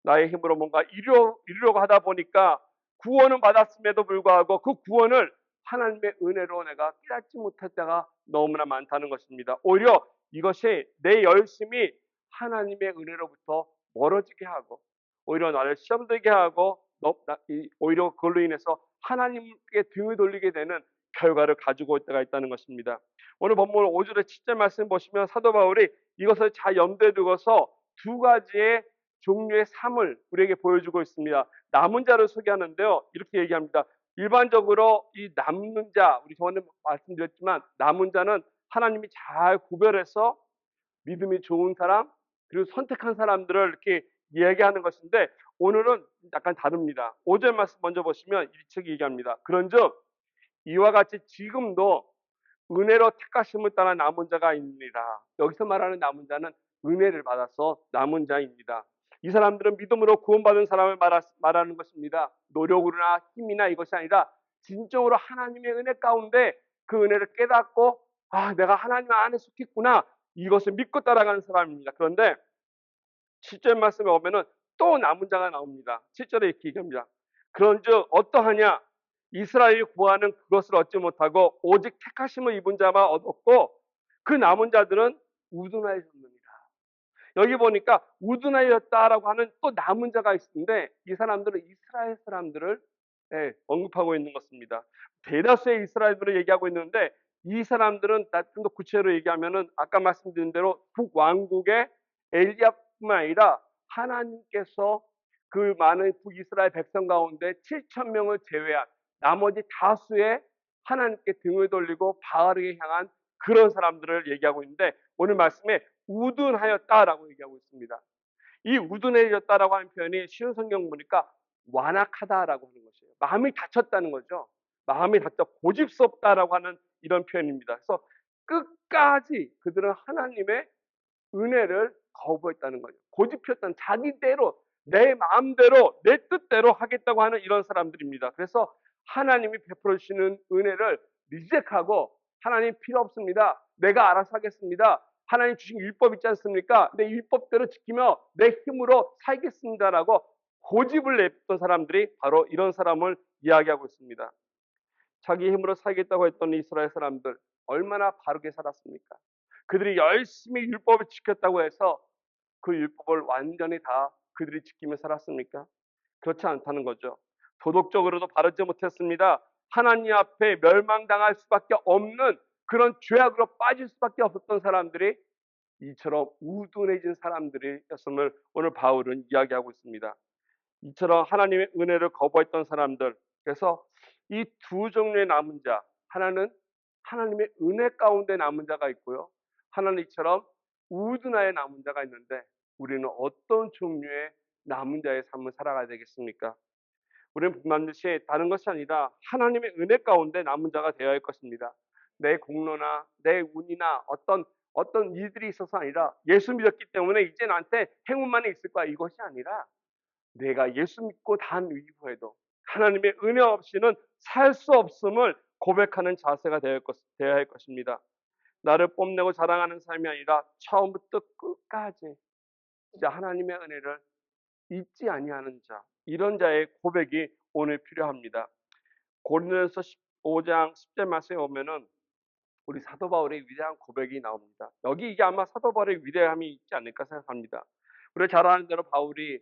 나의 힘으로 뭔가 이루려고 하다 보니까 구원은 받았음에도 불구하고 그 구원을 하나님의 은혜로 내가 깨닫지 못할 때가 너무나 많다는 것입니다. 오히려 이것이 내 열심이 하나님의 은혜로부터 멀어지게 하고 오히려 나를 시험 들게 하고 오히려 그걸로 인해서 하나님께 등을 돌리게 되는 결과를 가지고 올 때가 있다는 것입니다. 오늘 본문 5절의 7절 말씀 보시면 사도 바울이 이것을 잘 염두에 두고서 두 가지의 종류의 삶을 우리에게 보여주고 있습니다. 남은 자를 소개하는데요. 이렇게 얘기합니다. 일반적으로 이 남는 자, 우리 저번에 말씀드렸지만 남은 자는 하나님이 잘 구별해서 믿음이 좋은 사람, 그리고 선택한 사람들을 이렇게 이야기하는 것인데 오늘은 약간 다릅니다. 5절 말씀 먼저 보시면 이렇게 얘기합니다. 그런즉 이와 같이 지금도 은혜로 택하심을 따라 남은 자가 있느니라. 여기서 말하는 남은 자는 은혜를 받아서 남은 자입니다. 이 사람들은 믿음으로 구원받은 사람을 말하는 것입니다. 노력으로나 힘이나 이것이 아니라 진정으로 하나님의 은혜 가운데 그 은혜를 깨닫고 내가 하나님 안에 속했구나. 이것을 믿고 따라가는 사람입니다. 그런데 7절 말씀에 오면은 또 남은 자가 나옵니다. 7절에 이렇게 얘기합니다. 그런즉 어떠하냐? 이스라엘이 구하는 그것을 얻지 못하고 오직 택하심을 입은 자만 얻었고 그 남은 자들은 우둔하였느니라. 여기 보니까 우둔하였다라고 하는 또 남은 자가 있는데 이 사람들은 이스라엘 사람들을 언급하고 있는 것입니다. 대다수의 이스라엘들을 얘기하고 있는데 이 사람들은 좀 더 구체적으로 얘기하면은 아까 말씀드린 대로 북왕국의 엘리야뿐만 아니라 하나님께서 그 많은 북이스라엘 백성 가운데 7천 명을 제외한 나머지 다수의 하나님께 등을 돌리고 바알에게 향한 그런 사람들을 얘기하고 있는데 오늘 말씀에 우둔하였다라고 얘기하고 있습니다. 이 우둔해졌다라고 하는 표현이 쉬운 성경 보니까 완악하다라고 하는 것이에요. 마음이 다쳤다는 거죠. 마음이 다쳐 고집스럽다라고 하는 이런 표현입니다. 그래서 끝까지 그들은 하나님의 은혜를 거부했다는 거죠. 고집했던 자기대로 내 마음대로 내 뜻대로 하겠다고 하는 이런 사람들입니다. 그래서 하나님이 베풀어 주시는 은혜를 리젝하고 하나님 필요 없습니다. 내가 알아서 하겠습니다. 하나님 주신 율법 있지 않습니까? 내 율법대로 지키며 내 힘으로 살겠습니다라고 고집을 냈던 사람들이 바로 이런 사람을 이야기하고 있습니다. 자기 힘으로 살겠다고 했던 이스라엘 사람들 얼마나 바르게 살았습니까? 그들이 열심히 율법을 지켰다고 해서 그 율법을 완전히 다 그들이 지키며 살았습니까? 그렇지 않다는 거죠. 도덕적으로도 바르지 못했습니다. 하나님 앞에 멸망당할 수밖에 없는 그런 죄악으로 빠질 수밖에 없었던 사람들이 이처럼 우둔해진 사람들이었음을 오늘 바울은 이야기하고 있습니다. 이처럼 하나님의 은혜를 거부했던 사람들, 그래서 이 두 종류의 남은 자, 하나는 하나님의 은혜 가운데 남은 자가 있고요. 하나는 이처럼 우둔하여 남은 자가 있는데 우리는 어떤 종류의 남은 자의 삶을 살아가야 되겠습니까? 우리는 반드시 다른 것이 아니라 하나님의 은혜 가운데 남은 자가 되어야 할 것입니다. 내 공로나 내 운이나 어떤 어떤 일들이 있어서 아니라 예수 믿었기 때문에 이제 나한테 행운만이 있을 거야 이것이 아니라 내가 예수 믿고 난 이후에도 하나님의 은혜 없이는 살 수 없음을 고백하는 자세가 되어야 할 것입니다. 나를 뽐내고 자랑하는 삶이 아니라 처음부터 끝까지 진짜 하나님의 은혜를 잊지 아니하는 자, 이런 자의 고백이 오늘 필요합니다. 고린도전서 15장 10절 말씀에 보면은 우리 사도 바울의 위대한 고백이 나옵니다. 여기 이게 아마 사도 바울의 위대함이 있지 않을까 생각합니다. 우리가 잘 아는 대로 바울이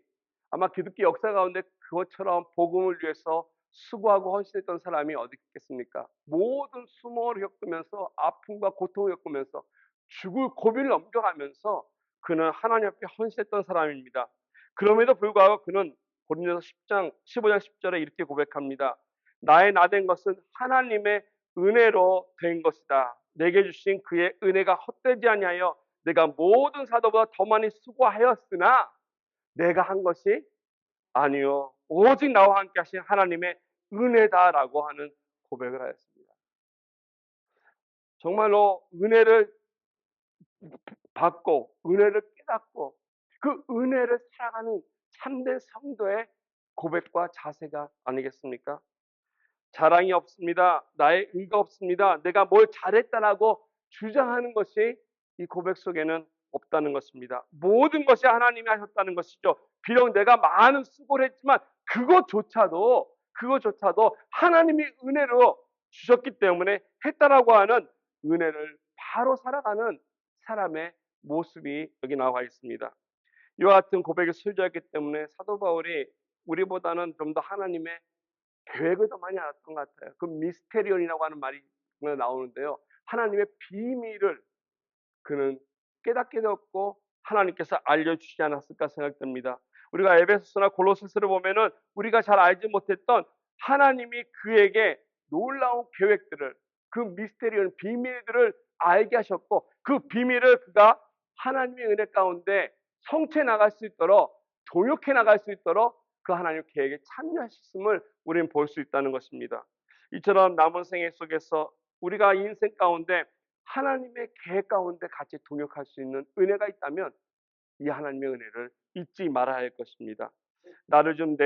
아마 기독교 역사 가운데 그것처럼 복음을 위해서 수고하고 헌신했던 사람이 어디 있겠습니까? 모든 수모를 겪으면서 아픔과 고통을 겪으면서 죽을 고비를 넘겨가면서 그는 하나님 앞에 헌신했던 사람입니다. 그럼에도 불구하고 그는 고린도서 15장 10절에 이렇게 고백합니다. 나의 나된 것은 하나님의 은혜로 된 것이다. 내게 주신 그의 은혜가 헛되지 아니하여 내가 모든 사도보다 더 많이 수고하였으나 내가 한 것이 아니요 오직 나와 함께 하신 하나님의 은혜다라고 하는 고백을 하였습니다. 정말로 은혜를 받고 은혜를 깨닫고 그 은혜를 살아가는 참된 성도의 고백과 자세가 아니겠습니까? 자랑이 없습니다. 나의 의가 없습니다. 내가 뭘 잘했다라고 주장하는 것이 이 고백 속에는 없다는 것입니다. 모든 것이 하나님이 하셨다는 것이죠. 비록 내가 많은 수고를 했지만 그것조차도 하나님이 은혜로 주셨기 때문에 했다라고 하는 은혜를 바로 살아가는 사람의 모습이 여기 나와 있습니다. 이와 같은 고백이 술저했기 때문에 사도 바울이 우리보다는 좀 더 하나님의 계획을 더 많이 알았던 것 같아요. 그 미스테리온이라고 하는 말이 나오는데요. 하나님의 비밀을 그는 깨닫게 되었고 하나님께서 알려주시지 않았을까 생각됩니다. 우리가 에베소서나 골로새서를 보면은 우리가 잘 알지 못했던 하나님이 그에게 놀라운 계획들을 그 미스테리온 비밀들을 알게 하셨고 그 비밀을 그가 하나님의 은혜 가운데 성취해 나갈 수 있도록 동역해 나갈 수 있도록 그 하나님의 계획에 참여하셨음을 우리는 볼 수 있다는 것입니다. 이처럼 남은 생애 속에서 우리가 인생 가운데 하나님의 계획 가운데 같이 동역할 수 있는 은혜가 있다면 이 하나님의 은혜를 잊지 말아야 할 것입니다. 나를 좀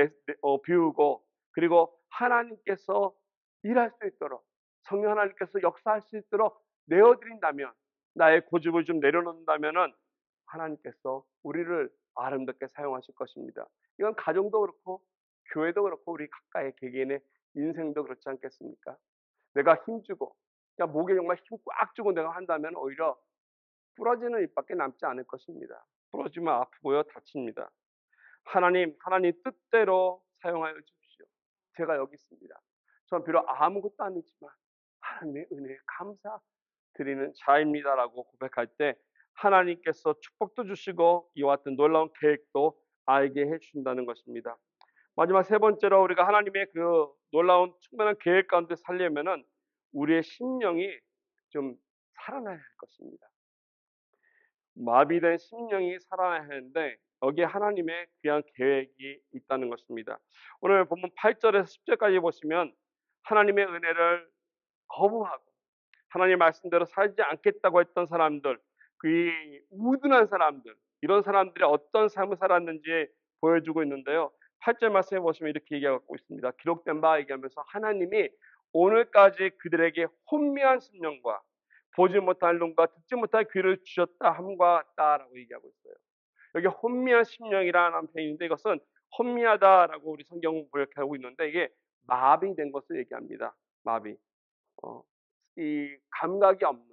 비우고 그리고 하나님께서 일할 수 있도록 성령 하나님께서 역사할 수 있도록 내어드린다면 나의 고집을 좀 내려놓는다면은 하나님께서 우리를 아름답게 사용하실 것입니다. 이건 가정도 그렇고 교회도 그렇고 우리 각각의 개개인의 인생도 그렇지 않겠습니까? 내가 힘주고 그냥 목에 정말 힘 꽉 주고 내가 한다면 오히려 부러지는 입밖에 남지 않을 것입니다. 부러지면 아프고요 다칩니다. 하나님 뜻대로 사용하여 주십시오. 제가 여기 있습니다. 전 비록 아무것도 아니지만 하나님의 은혜에 감사드리는 자입니다라고 고백할 때 하나님께서 축복도 주시고 이와 같은 놀라운 계획도 알게 해주신다는 것입니다. 마지막 세 번째로 우리가 하나님의 그 놀라운 충만한 계획 가운데 살려면은 우리의 심령이 좀 살아나야 할 것입니다. 마비된 심령이 살아나야 하는데 여기에 하나님의 귀한 계획이 있다는 것입니다. 오늘 본문 8절에서 10절까지 보시면 하나님의 은혜를 거부하고 하나님 말씀대로 살지 않겠다고 했던 사람들, 그 우둔한 사람들, 이런 사람들이 어떤 삶을 살았는지 보여주고 있는데요. 8절 말씀에 보시면 이렇게 얘기하고 있습니다. 기록된 바 얘기하면서 하나님이 오늘까지 그들에게 혼미한 심령과 보지 못할 눈과 듣지 못할 귀를 주셨다 함과 같다라고 얘기하고 있어요. 여기 혼미한 심령이라는 표현인데 이것은 혼미하다라고 우리 성경 번역하고 있는데 이게 마비된 것을 얘기합니다. 마비. 이 감각이 없는,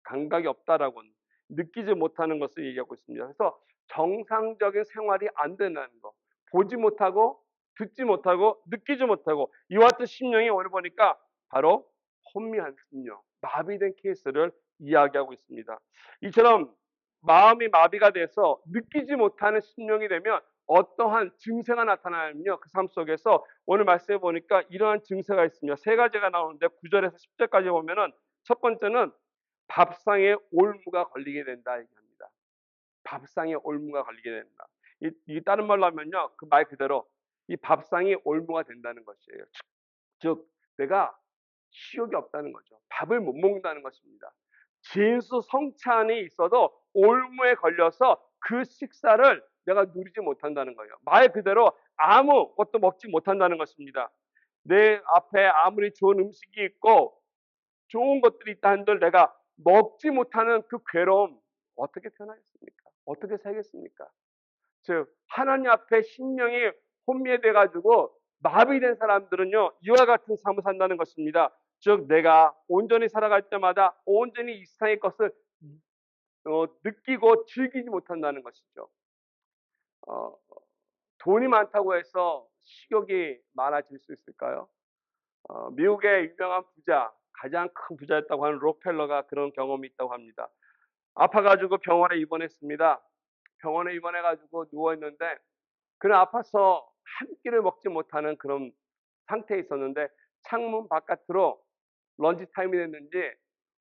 감각이 없다라고 느끼지 못하는 것을 얘기하고 있습니다. 그래서 정상적인 생활이 안 된다는 거, 보지 못하고 듣지 못하고 느끼지 못하고 이와 같은 심령이 오늘 보니까 바로 혼미한 심령, 마비된 케이스를 이야기하고 있습니다. 이처럼 마음이 마비가 돼서 느끼지 못하는 심령이 되면 어떠한 증세가 나타나면요. 그 삶 속에서 오늘 말씀해 보니까 이러한 증세가 있습니다. 세 가지가 나오는데 9절에서 10절까지 보면은 첫 번째는 밥상에 올무가 걸리게 된다 얘기합니다. 밥상에 올무가 걸리게 된다. 이 다른 말로 하면요. 그 말 그대로 이 밥상이 올무가 된다는 것이에요. 즉 내가 식욕이 없다는 거죠. 밥을 못 먹는다는 것입니다. 진수 성찬이 있어도 올무에 걸려서 그 식사를 내가 누리지 못한다는 거예요. 말 그대로 아무것도 먹지 못한다는 것입니다. 내 앞에 아무리 좋은 음식이 있고 좋은 것들이 있다 한들 내가 먹지 못하는 그 괴로움 어떻게 표현하겠습니까? 어떻게 살겠습니까? 즉 하나님 앞에 심령이 혼미돼 가지고 마비된 사람들은요 이와 같은 삶을 산다는 것입니다. 즉 내가 온전히 살아갈 때마다 온전히 이 세상의 것을 느끼고 즐기지 못한다는 것이죠. 어, 돈이 많다고 해서 식욕이 많아질 수 있을까요? 미국의 유명한 부자, 가장 큰 부자였다고 하는 록펠러가 그런 경험이 있다고 합니다. 아파가지고 병원에 입원했습니다. 병원에 입원해가지고 누워있는데 그는 아파서 한 끼를 먹지 못하는 그런 상태에 있었는데 창문 바깥으로 런치 타임이 됐는지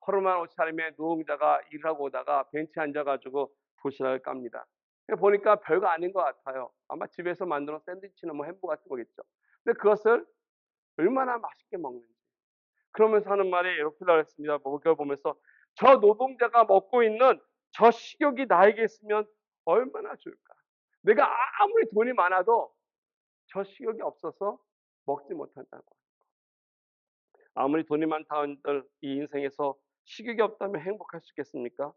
허름한 옷차림의 노동자가 일하고 오다가 벤치에 앉아가지고 도시락을 깝니다. 보니까 별거 아닌 것 같아요. 아마 집에서 만든 샌드위치나 뭐 햄버거 같은 거겠죠. 근데 그것을 얼마나 맛있게 먹는지. 그러면서 하는 말이 이렇게 나왔습니다. 먹여보면서 저 노동자가 먹고 있는 저 식욕이 나에게 있으면 얼마나 좋을까. 내가 아무리 돈이 많아도 저 식욕이 없어서 먹지 못한다고. 아무리 돈이 많다 한들 이 인생에서 식욕이 없다면 행복할 수 있겠습니까?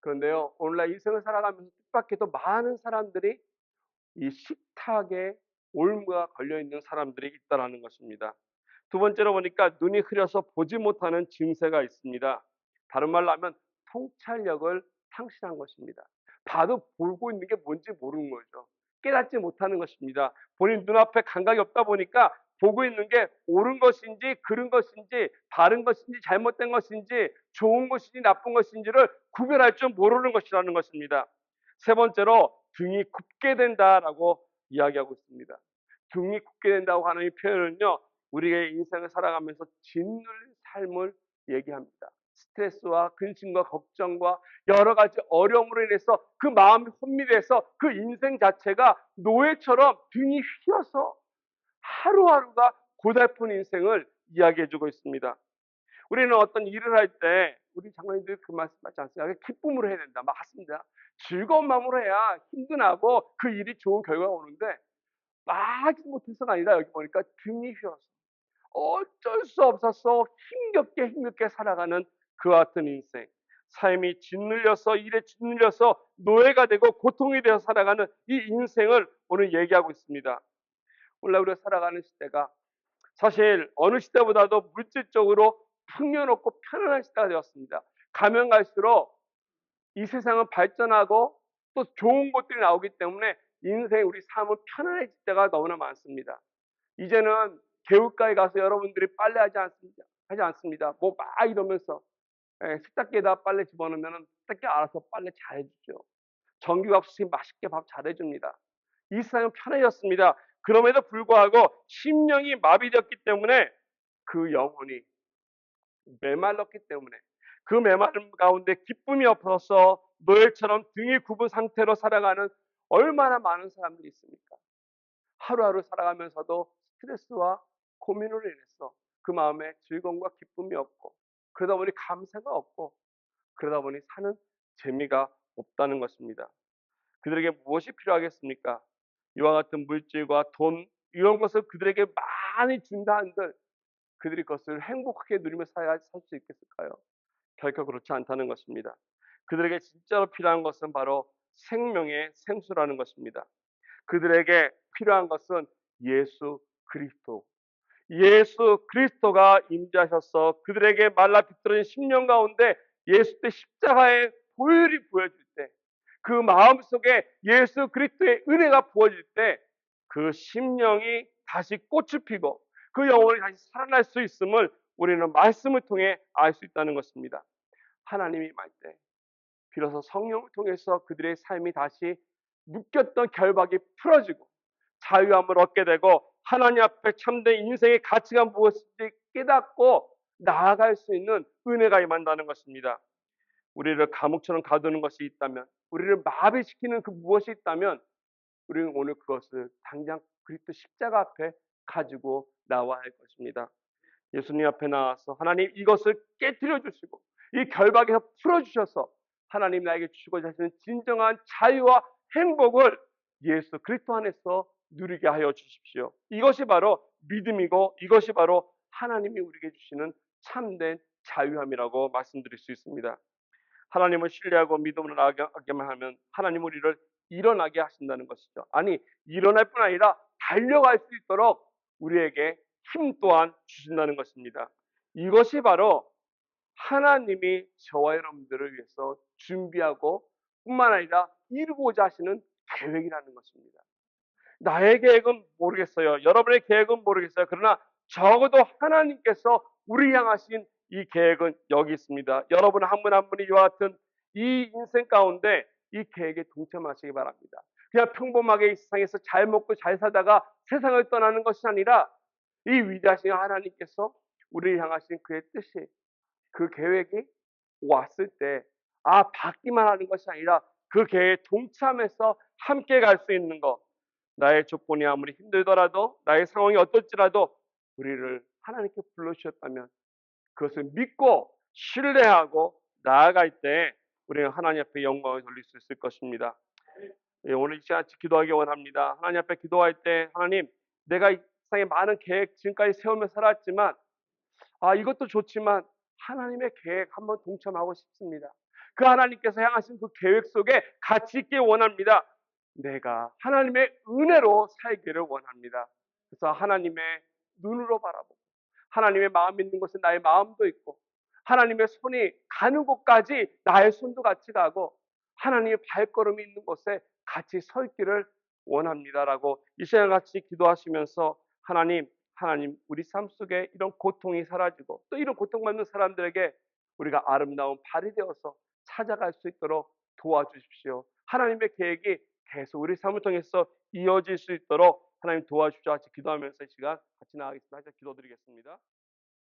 그런데요, 오늘날 인생을 살아가면서 뜻밖에도 많은 사람들이 이 식탁에 올무가 걸려있는 사람들이 있다라는 것입니다. 두 번째로 보니까 눈이 흐려서 보지 못하는 증세가 있습니다. 다른 말로 하면 통찰력을 상실한 것입니다. 봐도 보고 있는 게 뭔지 모르는 거죠. 깨닫지 못하는 것입니다. 본인 눈앞에 감각이 없다 보니까 보고 있는 게 옳은 것인지 그른 것인지 바른 것인지 잘못된 것인지 좋은 것인지 나쁜 것인지를 구별할 줄 모르는 것이라는 것입니다. 세 번째로 등이 굽게 된다라고 이야기하고 있습니다. 등이 굽게 된다고 하는 이 표현은요. 우리의 인생을 살아가면서 짓눌린 삶을 얘기합니다. 스트레스와 근심과 걱정과 여러 가지 어려움으로 인해서 그 마음이 혼미돼서 그 인생 자체가 노예처럼 등이 휘어서 하루하루가 고달픈 인생을 이야기해주고 있습니다. 우리는 어떤 일을 할 때 우리 장로님들이 그 말씀하지 않습니까? 기쁨으로 해야 된다. 맞습니다. 즐거운 마음으로 해야 힘든하고 그 일이 좋은 결과가 오는데 막 못해서가 아니라 여기 보니까 등이 휘어서 어쩔 수 없어서 힘겹게 살아가는 그 같은 인생. 삶이 짓눌려서 일에 짓눌려서 노예가 되고 고통이 되어 살아가는 이 인생을 오늘 얘기하고 있습니다. 오늘 우리가 살아가는 시대가 사실 어느 시대보다도 물질적으로 풍요롭고 편안한 시대가 되었습니다. 가면 갈수록 이 세상은 발전하고 또 좋은 것들이 나오기 때문에 인생 우리 삶은 편안해질 때가 너무나 많습니다. 이제는 개울가에 가서 여러분들이 빨래하지 않습니다. 뭐 막 이러면서 세탁기에다 빨래 집어넣으면 세탁기 알아서 빨래 잘해주죠. 전기밥솥이 맛있게 밥 잘해줍니다. 이 세상은 편해졌습니다. 그럼에도 불구하고 심령이 마비되었기 때문에 그 영혼이 메말랐기 때문에 그 메마름 가운데 기쁨이 없어서 노예처럼 등이 굽은 상태로 살아가는 얼마나 많은 사람들이 있습니까? 하루하루 살아가면서도 스트레스와 고민으로 인해서 그 마음에 즐거움과 기쁨이 없고 그러다 보니 감사가 없고 그러다 보니 사는 재미가 없다는 것입니다. 그들에게 무엇이 필요하겠습니까? 이와 같은 물질과 돈 이런 것을 그들에게 많이 준다 한들 그들이 그것을 행복하게 누리며 살 수 있겠을까요? 결코 그렇지 않다는 것입니다. 그들에게 진짜로 필요한 것은 바로 생명의 생수라는 것입니다. 그들에게 필요한 것은 예수 그리스도. 예수 그리스도가 임재하셔서 그들에게 말라 비틀어진 심령 가운데 예수 때 십자가의 보혈이 부어질 때, 그 마음속에 예수 그리스도의 은혜가 부어질 때 그 심령이 다시 꽃을 피고 그 영혼이 다시 살아날 수 있음을 우리는 말씀을 통해 알 수 있다는 것입니다. 하나님이 말 때 비로소 성령을 통해서 그들의 삶이 다시 묶였던 결박이 풀어지고 자유함을 얻게 되고 하나님 앞에 참된 인생의 가치가 무엇인지 깨닫고 나아갈 수 있는 은혜가 임한다는 것입니다. 우리를 감옥처럼 가두는 것이 있다면, 우리를 마비시키는 그 무엇이 있다면 우리는 오늘 그것을 당장 그리스도 십자가 앞에 가지고 나와야 할 것입니다. 예수님 앞에 나와서 하나님 이것을 깨뜨려 주시고 이 결박에서 풀어주셔서 하나님 나에게 주시고자 하시는 진정한 자유와 행복을 예수 그리스도 안에서 누리게 하여 주십시오. 이것이 바로 믿음이고 이것이 바로 하나님이 우리에게 주시는 참된 자유함이라고 말씀드릴 수 있습니다. 하나님을 신뢰하고 믿음으로 나아가기만 하면 하나님 우리를 일어나게 하신다는 것이죠. 아니, 일어날 뿐 아니라 달려갈 수 있도록 우리에게 힘 또한 주신다는 것입니다. 이것이 바로 하나님이 저와 여러분들을 위해서 준비하고 뿐만 아니라 이루고자 하시는 계획이라는 것입니다. 나의 계획은 모르겠어요. 여러분의 계획은 모르겠어요. 그러나 적어도 하나님께서 우리 향하신 이 계획은 여기 있습니다. 여러분 한 분 한 분이 이와 같은 이 인생 가운데 이 계획에 동참하시기 바랍니다. 그냥 평범하게 이 세상에서 잘 먹고 잘 살다가 세상을 떠나는 것이 아니라 이 위대하신 하나님께서 우리를 향하신 그의 뜻이, 그 계획이 왔을 때 받기만 하는 것이 아니라 그 계획에 동참해서 함께 갈 수 있는 것, 나의 조건이 아무리 힘들더라도 나의 상황이 어떨지라도 우리를 하나님께 불러주셨다면 그것을 믿고 신뢰하고 나아갈 때 우리는 하나님 앞에 영광을 돌릴 수 있을 것입니다. 오늘 이 시간 기도하기 원합니다. 하나님 앞에 기도할 때 하나님, 내가 이 세상에 많은 계획 지금까지 세우며 살았지만 이것도 좋지만 하나님의 계획 한번 동참하고 싶습니다. 그 하나님께서 향하신 그 계획 속에 같이 있길 원합니다. 내가 하나님의 은혜로 살기를 원합니다. 그래서 하나님의 눈으로 바라보고 하나님의 마음 있는 곳에 나의 마음도 있고 하나님의 손이 가는 곳까지 나의 손도 같이 가고 하나님의 발걸음이 있는 곳에 같이 서 있기를 원합니다라고 이 시간 같이 기도하시면서 하나님 우리 삶 속에 이런 고통이 사라지고 또 이런 고통받는 사람들에게 우리가 아름다운 발이 되어서 찾아갈 수 있도록 도와주십시오. 하나님의 계획이 계속 우리 삶을 통해서 이어질 수 있도록 하나님 도와주시옵소서. 같이 기도하면서 이 시간 같이 나가겠습니다. 기도드리겠습니다.